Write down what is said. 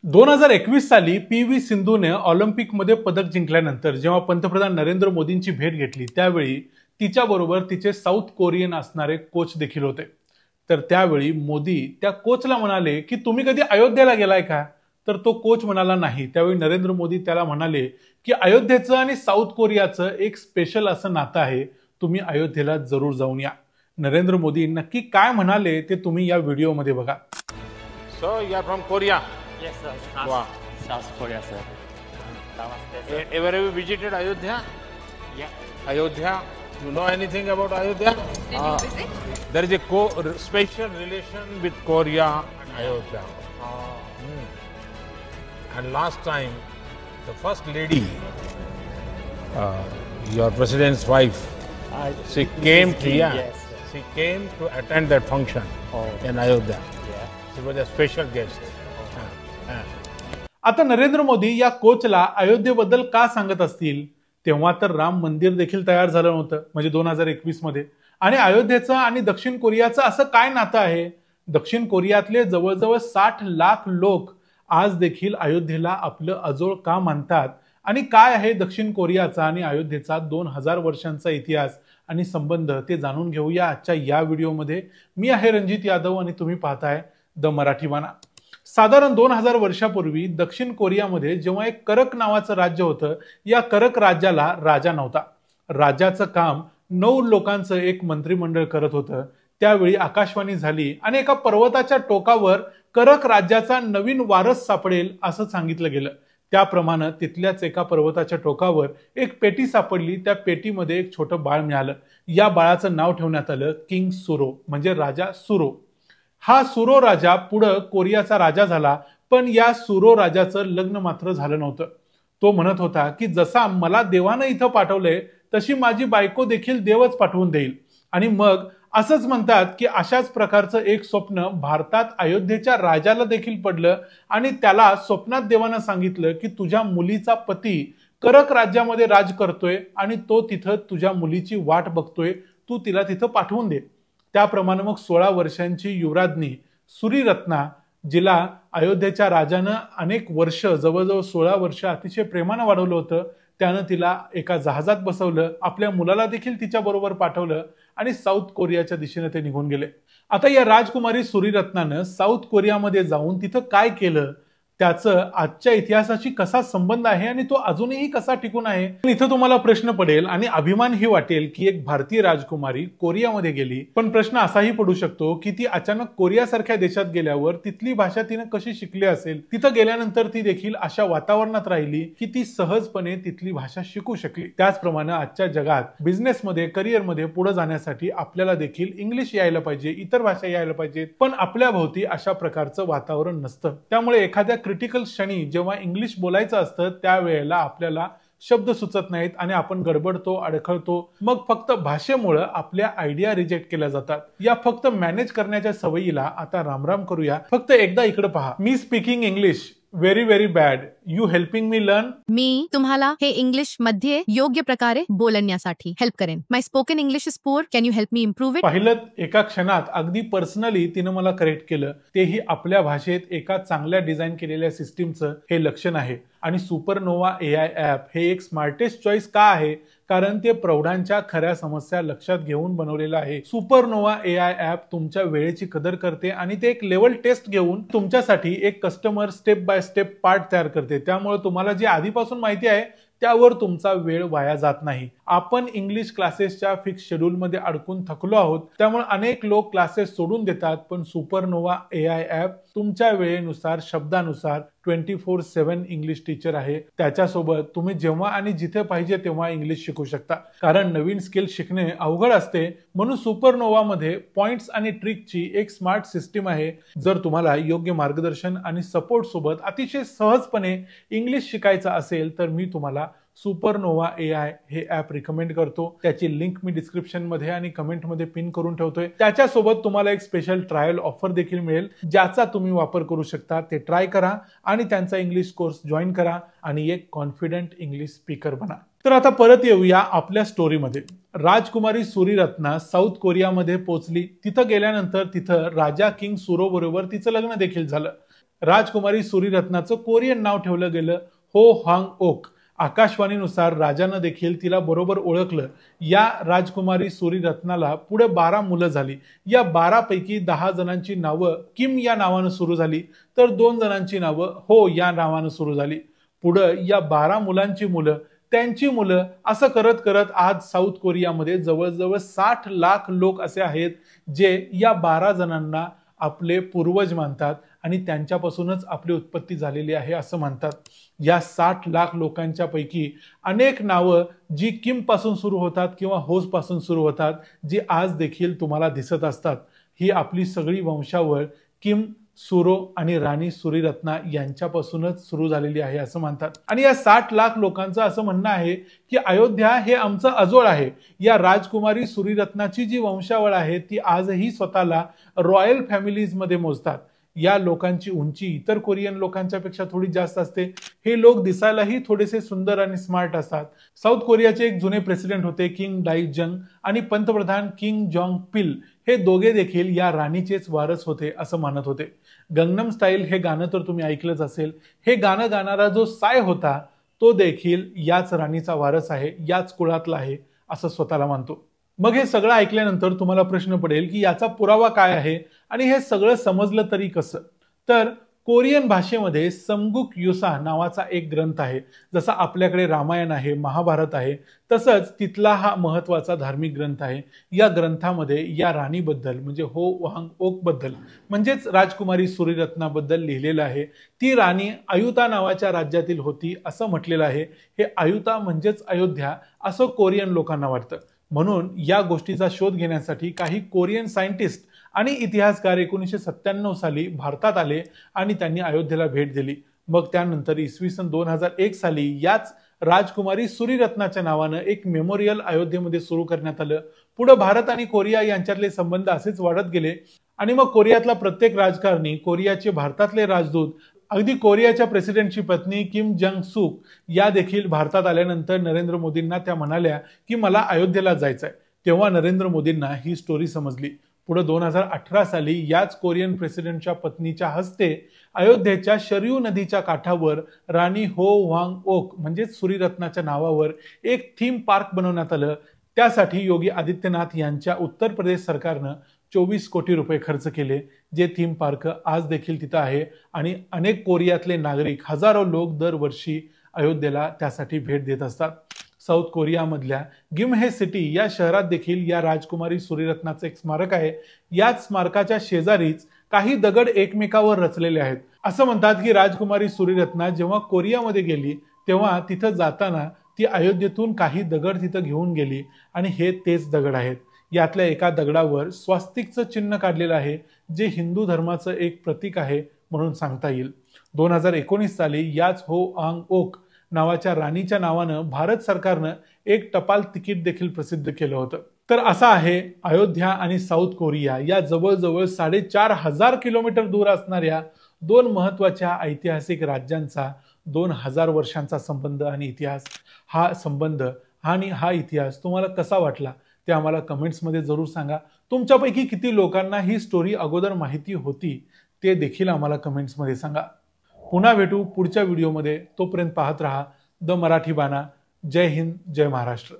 2021 साली पी.व्ही. सिंधूने ऑलिम्पिकमध्ये पदक जिंकल्यानंतर जेव्हा पंतप्रधान नरेंद्र मोदींची भेट घेतली त्यावेळी तिच्याबरोबर तिचे साऊथ कोरियन असणारे कोच देखील होते। तर त्यावेळी मोदी त्या कोचला म्हणाले की तुम्ही कधी अयोध्येला गेलाय का? तर तो कोच म्हणाला नाही। त्यावेळी नरेंद्र मोदी त्याला म्हणाले की अयोध्येचं आणि साऊथ कोरियाचं एक स्पेशल असं नातं आहे, तुम्ही अयोध्येला जरूर जाऊन या। नरेंद्र मोदी नक्की काय म्हणाले ते तुम्ही या व्हिडिओमध्ये बघा। So you are from Korea? Yes, sir. Wow. South Korea, sir. Namaste, sir. Ever have you visited Ayodhya? Yeah. Ayodhya? You know anything about Ayodhya? Did you visit? There is a special relation with Korea and Ayodhya. And last time, the first lady, your president's wife, she came to Yes, sir. she came to attend that function in Ayodhya. Yeah. She was a special guest. आता नरेंद्र मोदी या कोचला अयोध्येबद्दल का सांगत असतील? तेव्हा तर राम मंदिर देखील तयार झालं नव्हतं, म्हणजे 2021 मध्ये। आणि अयोध्येचं आणि दक्षिण कोरियाचं असं काय नातं आहे? दक्षिण कोरियातले जवळजवळ 60 लाख लोक आज देखील अयोध्येला आपलं अजोळ का मानतात? आणि काय आहे दक्षिण कोरियाचा आणि अयोध्येचा 2000 वर्षांचा इतिहास आणि संबंध ते जाणून घेऊया आजच्या या व्हिडिओमध्ये। मी आहे रणजित यादव आणि तुम्ही पाहताय द मराठी वाना। साधारण 2000 वर्षापूर्वी दक्षिण कोरियामध्ये जेव्हा एक करक नावाचं राज्य होतं, या करक राज्याला राजा नव्हता। राजाचं काम 9 लोकांचं एक मंत्रिमंडळ करत होतं। त्यावेळी आकाशवाणी झाली आणि एका पर्वताच्या टोकावर करक राज्याचा नवीन वारस सापडेल असं सांगितलं गेलं। त्याप्रमाणे तिथल्याच एका पर्वताच्या टोकावर एक पेटी सापडली। त्या पेटीमध्ये एक छोटं बाळ मिळालं। या बाळाचं नाव ठेवण्यात आलं किंग सुरो, म्हणजे राजा सुरो। हा सुरो राजा पुढे कोरियाचा राजा झाला, पण या सुरो राजाचं लग्न मात्र झालं नव्हतं। तो म्हणत होता की जसा मला देवानं इथं पाठवलंय तशी माझी बायको देखील देवच पाठवून देईल। आणि मग असंच म्हणतात की अशाच प्रकारचं एक स्वप्न भारतात अयोध्येच्या राजाला देखील पडलं आणि त्याला स्वप्नात देवानं सांगितलं की तुझ्या मुलीचा पती करक राज्यामध्ये राज करतोय आणि तो तिथं तुझ्या मुलीची वाट बघतोय, तू तिला तिथं पाठवून दे। त्याप्रमाणे मग 16 वर्षांची युवराज्ञी सुरीरत्ना, जिला अयोध्येच्या राजानं अनेक वर्ष जवळजवळ 16 वर्ष अतिशय प्रेमानं वाढवलं होतं, त्यानं तिला एका जहाजात बसवलं, आपल्या मुलाला देखील तिच्या बरोबर पाठवलं आणि साऊथ कोरियाच्या दिशेने ते निघून गेले। आता या राजकुमारी सुरीरत्नानं साऊथ कोरियामध्ये जाऊन तिथं काय केलं, त्याचं आजच्या इतिहासाशी कसा संबंध आहे आणि तो अजूनही कसा टिकून आहे? इथं तुम्हाला प्रश्न पडेल आणि अभिमानही वाटेल की एक भारतीय राजकुमारी कोरियामध्ये गेली। पण प्रश्न असाही पडू शकतो की ती अचानक कोरियासारख्या देशात गेल्यावर तिथली भाषा तिने कशी शिकली असेल? तिथं गेल्यानंतर ती देखील अशा वातावरणात राहिली की ती सहजपणे तिथली भाषा शिकू शकली। त्याचप्रमाणे आजच्या जगात बिझनेसमध्ये, करिअरमध्ये पुढे जाण्यासाठी आपल्याला देखील इंग्लिश यायला पाहिजे, इतर भाषा यायला पाहिजेत, पण आपल्या भोवती अशा प्रकारचं वातावरण नसतं। त्यामुळे एखाद्या क्रिटिकल क्षणी जेव्हा इंग्लिश बोलायचं असतं त्यावेळेला आपल्याला शब्द सुचत नाहीत आणि आपण गडबडतो, अडखळतो। मग फक्त भाषेमुळे आपल्या आयडिया रिजेक्ट केल्या जातात। या फक्त मॅनेज करण्याच्या सवयीला आता रामराम करूया। फक्त एकदा इकडे पहा। Me speaking English very very bad, you helping me learn? मी तुम्हाला हे इंग्लिश मध्ये योग्य प्रकारे बोलण्यासाठी हेल्प करेन। My spoken English is poor, can you help me improve it? पाहिलं, एका क्षणात अगदी पर्सनली तिनं मला करेक्ट केलं, तेही आपल्या भाषेत। एका चांगल्या डिझाईन केलेल्या सिस्टीमचं हे लक्षण आहे। आणि सुपरनोवा AI ॲप हे एक स्मार्टेस्ट चॉईस का आहे? कारण ते प्रौढांच्या खऱ्या समस्या लक्षात घेऊन बनवलेलं आहे। सुपरनोवा AI ॲप तुमच्या वेळेची कदर करते आणि ते एक लेवल टेस्ट घेऊन तुमच्यासाठी एक customer step by step part तयार करते। त्यामुळे तुम्हाला जे आधीपासून माहिती आहे त्यावर तुमचा वेळ वाया जात नाही। आपण इंग्लिश क्लासेसच्या फिक्स शेड्यूलमध्ये अडकून थकलो आहोत, त्यामुळे अनेक लोक क्लासेस सोडून देतात। पण सुपरनोवा AI ॲप तुमच्या वेळेनुसार, शब्दानुसार 24/7 इंग्लिश टीचर आहे। त्याच्यासोबत तुम्ही जेव्हा आणि जिथे पाहिजे तेव्हा इंग्लिश शिकू शकता। कारण नवीन स्किल शिकणे अवघड असते, म्हणून सुपरनोवा मध्ये पॉइंट्स आणि ट्रिकची एक स्मार्ट सिस्टीम आहे। जर तुम्हाला योग्य मार्गदर्शन आणि सपोर्ट सोबत अतिशय सहजपणे इंग्लिश शिकायचं असेल तर मी तुम्हाला सुपरनोवा AI हे ॲप रिकमेंड करतो। त्याची लिंक मी डिस्क्रिप्शन मध्ये आणि कमेंट मध्ये पिन करून ठेवतोय। त्याच्यासोबत तुम्हाला एक स्पेशल ट्रायल ऑफर देखील मिळेल, ज्याचा तुम्ही वापर करू शकता। ते ट्राय करा आणि त्यांचा इंग्लिश कोर्स जॉईन करा आणि एक कॉन्फिडंट इंग्लिश स्पीकर बना। तर आता परत येऊया आपल्या स्टोरीमध्ये। राजकुमारी सुरीरत्ना साऊथ कोरियामध्ये पोहोचली। तिथं गेल्यानंतर तिथं राजा किंग सुरो बरोबर तिचं लग्न देखील झालं। राजकुमारी सूरीरत्नाचं कोरियन नाव ठेवलं गेलं हो हांग ओक. आकाशवाणीनुसार राजानं देखील तिला बरोबर ओळखलं. या राजकुमारी सूरीरत्नाला पुढे 12 मुलं झाली. या 12 पैकी 10 जणांची नावं किम या नावानं सुरू झाली, तर 2 जणांची नावं हो या नावानं सुरू झाली. पुढं या 12 मुलांची मुलं, त्यांची मुलं, असं करत करत आज साऊथ कोरियामध्ये जवळजवळ 60 लाख लोक असे आहेत जे या 12 जणांना आपले पूर्वज मानतात आणि त्यांच्यापासूनच आपली उत्पत्ती झालेली आहे असं म्हणतात. या 60 लाख लोकांच्या पैकी अनेक नावं जी किम पासून सुरू होतात किंवा होस पासून सुरू होतात, जी आज देखील तुम्हाला दिसत असतात. ही आपली सगळी वंशावळ किम, सुरो आणि राणी सूरीरत्ना यांच्यापासूनच सुरू झालेली आहे असं म्हणतात. आणि या 60 लाख लोकांचं असं म्हणणं आहे की अयोध्या हे आमचं अजोड आहे. या राजकुमारी सूरीरत्नाची जी वंशावळ आहे ती आजही स्वतःला रॉयल फॅमिलीज मध्ये मोजतात. या लोकांची उंची इतर कोरियन लोकांच्या पेक्षा थोडी जास्त असते. हे लोक दिसायलाही थोडेसे सुंदर आणि स्मार्ट असतात. साऊथ कोरियाचे एक जुने प्रेसिडेंट होते किंग डाई जंग आणि पंतप्रधान किंग जॉंग पिल, हे दोघे देखील या राणीचेच वारस होते असं मानत होते. गंगनम स्टाईल हे गाणं तर तुम्ही ऐकलंच असेल. हे गाणं गाणारा जो साय होता तो देखील याच राणीचा वारस आहे, याच कुळातला आहे असं स्वतःला मानतो. मग हे सगळं ऐकल्यानंतर तुम्हाला प्रश्न पडेल की याचा पुरावा काय आहे आणि हे सगळं समजलं तरी कसं. तर कोरियन भाषेमध्ये समगुक युसा नावाचा एक ग्रंथ आहे. जसा आपल्याकडे रामायण आहे, महाभारत आहे, तसंच तिथला हा महत्वाचा धार्मिक ग्रंथ आहे. या ग्रंथामध्ये या राणीबद्दल म्हणजे हो वांग ओक बद्दल म्हणजेच राजकुमारी सूरीरत्नाबद्दल लिहिलेलं आहे. ती राणी अयुता नावाच्या राज्यातील होती असं म्हटलेलं आहे. हे अयुता म्हणजेच अयोध्या असं कोरियन लोकांना वाटतं. म्हणून या गोष्टीचा शोध घेण्यासाठी काही कोरियन सायंटिस्ट आणि इतिहासकार 1997 साली भारतात आले आणि त्यांनी अयोध्येला भेट दिली. मग त्यानंतर इसवी सन 2001 साली याच राजकुमारी सूरीरत्नाच्या नावानं एक मेमोरियल अयोध्येमध्ये सुरू करण्यात आलं. पुढे भारत आणि कोरिया यांच्यातले संबंध असेच वाढत गेले आणि मग कोरियातला प्रत्येक राजकारणी, कोरियाचे भारतातले राजदूत, अगदी कोरियाच्या प्रेसिडेंटची पत्नी किम जंग सूक या देखील भारतात आल्यानंतर नरेंद्र मोदींना त्या म्हणाल्या की मला अयोध्येला जायचंय. तेव्हा नरेंद्र मोदींना ही स्टोरी समजली. पुढे 2018 साली याच कोरियन प्रेसिडेंटच्या पत्नीच्या हस्ते अयोध्येच्या शरयू नदीच्या काठावर राणी हो वांग ओक म्हणजेच सूरीरत्नाच्या नावावर एक थीम पार्क बनवण्यात आलं. त्यासाठी योगी आदित्यनाथ यांच्या उत्तर प्रदेश सरकारनं 24 कोटी रुपये खर्च केले. जे थीम पार्क आज देखील तिथं आहे आणि अनेक कोरियातले नागरिक, हजारो लोक दरवर्षी अयोध्येला त्यासाठी भेट देत असतात. साऊथ कोरियामधल्या गिमहे सिटी या शहरात देखील या राजकुमारी सूरीरत्नाचं एक स्मारक आहे. याच स्मारकाच्या शेजारीच काही दगड एकमेकावर रचलेले आहेत. असं म्हणतात की राजकुमारी सूरीरत्ना जेव्हा कोरियामध्ये गेली तेव्हा तिथं जाताना ती अयोध्येतून काही दगड तिथं घेऊन गेली आणि हे तेच दगड आहेत. यातल्या एका दगडावर स्वास्तिकचं चिन्ह काढलेलं आहे, जे हिंदू धर्माचं एक प्रतीक आहे म्हणून सांगता येईल. 2019 साली याच हो आंग ओक नावाच्या राणीच्या नावानं भारत सरकारनं एक टपाल तिकीट देखील प्रसिद्ध केलं होतं. तर असा आहे अयोध्या आणि साऊथ कोरिया या जवळजवळ 4500 किलोमीटर दूर असणाऱ्या दोन महत्वाच्या ऐतिहासिक राज्यांचा 2000 वर्षांचा संबंध आणि इतिहास. हा संबंध आणि हा इतिहास तुम्हाला कसा वाटला ते आम्हाला कमेंट्समध्ये जरूर सांगा. तुमच्यापैकी किती लोकांना ही स्टोरी अगोदर माहिती होती ते देखील आम्हाला कमेंट्समध्ये सांगा. पुन्हा भेटू पुढच्या व्हिडिओमध्ये. तोपर्यंत पाहत रहा द मराठी बाणा. जय हिंद, जय महाराष्ट्र.